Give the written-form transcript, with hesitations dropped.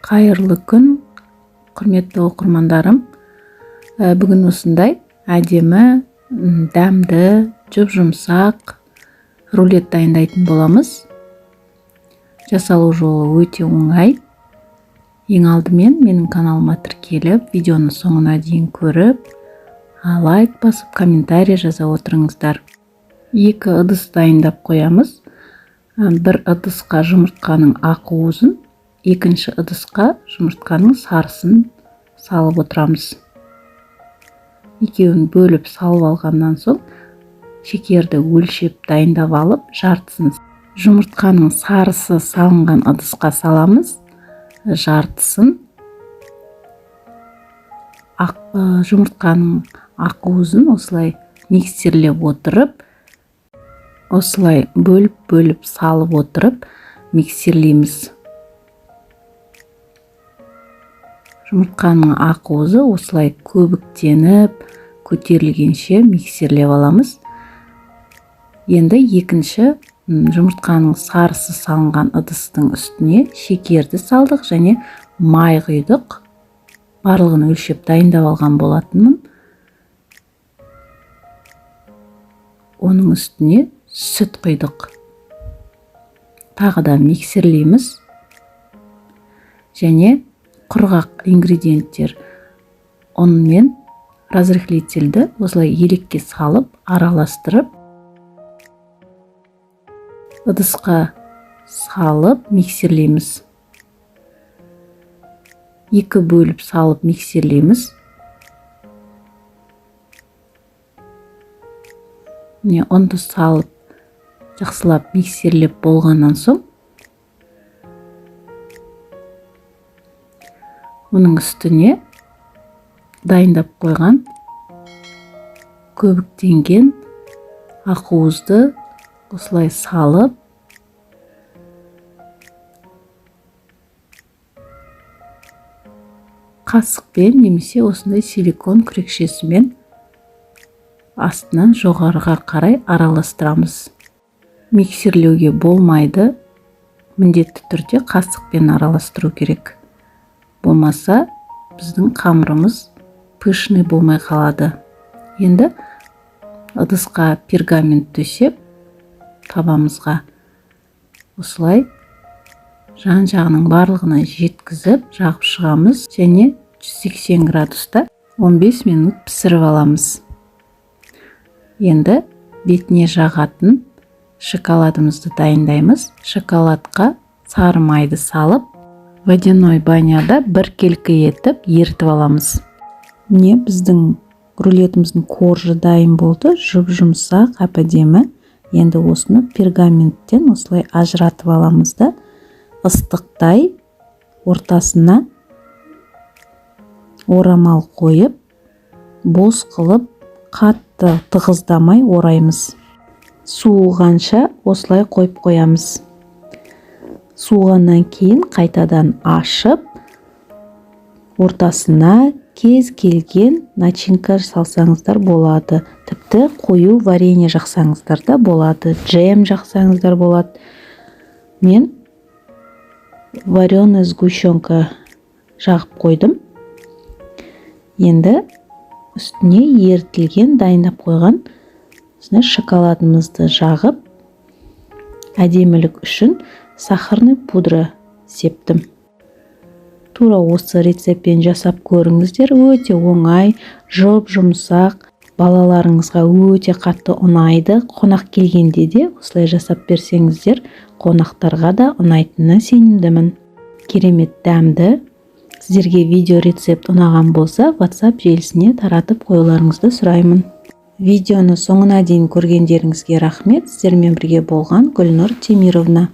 Қайырлы күн, құрметті оқырмандарым. Бүгін осындай әдемі, дәмді, жұп-жұмсақ рулет дайындайтын боламыз. Жасалу жолы өте оңай. Ең алдымен менің каналыма тіркеліп, видеоны соңына дейін көріп, лайк басып, комментарий жаза отырыңыздар. 2 ыдыс дайындап қоямыз. Бір ыдысқа жұмыртқаның ақ уызын, екінші ыдысқа жұмыртқаның сарысын салып отырамыз. Екеуін бөліп салып алғаннан соң, шекерді өлшеп дайындап алып, жартысын жұмыртқаның сарысы салынған ыдысқа саламыз. Жартысын жұмыртқаның ақ уызын осылай миксерлеп отырып, осылай бөліп салып отырып миксерлейміз. Жұмыртқаның ақ уызы осылай көбіктеніп, көтерілгенше миксерлеп аламыз. Енді екінші жұмыртқаның сарысы салынған ыдыстың үстіне шекерді салдық және май құйдық. Барлығын өлшеп дайындап алған болатынмын. Оның үстіне сүт құйдық. Тағы да миксерлейміз. Және құрғақ ингредиенттер ұн мен разрыхлительді осылай елекке салып, араластырып, ыдысқа салып миксерлейміз. 2 бөліп салып миксерлейміз. Ұнды салып, жақсылап миксерлеп болғаннан соң, оның үстіне дайындап қойған көбіктенген ақ уызды осылай салып, қасықпен немесе осындай силикон күрекшесімен астынан жоғарыға қарай араластырамыз. Миксерлеуге болмайды, міндетті түрде қасықпен араластыру керек. Болмаса, біздің қамырымыз пышный болмай қалады. Енді ыдысқа пергамент төсеп, табамызға осылай жан-жағының барлығына жеткізіп жағып шығамыз және 180 градуста 15 минут пісіріп аламыз. Енді бетіне жағатын шоколадымызды дайындаймыз. Шоколадқа сары майды салып, водяной баняда бір келкі етіп ертіп аламыз. Міне біздің рулетіміздің коржы дайын болды, жұп-жұмсақ, әп-әдемі. Енді осыны пергаменттен осылай ажыратып аламыз да, ыстықтай ортасына орамал қойып, бос қылып, қатты тығыздамай ораймыз. Суығанша осылай қойып қоямыз. Суығаннан кейін қайтадан ашып, ортасына кез келген начинка салсаңыздар болады. Тіпті қою варенье жақсаңыздар да болады. Джем жақсаңыздар болады. Мен вареная сгущенка жағып қойдым. Енді үстіне ертілген дайындап қойған шоколадымызды жағып, әдемілік үшін сахарный пудра септім. Тура осы рецептпен жасап көріңіздер, өте оңай, жұп-жұмсақ, балаларыңызға өте қатты ұнайды. Қонақ келгенде де осылай жасап берсеңіздер, қонақтарға да ұнайтынына сенімдімін. Керемет дәмді. Сіздерге видео рецепт ұнаған болса, WhatsApp желісіне таратып қоюларыңызды сұраймын. Видеоны соңына дейін көргендеріңізге рахмет. Сіздермен бірге болған Гүлнұр Темировна.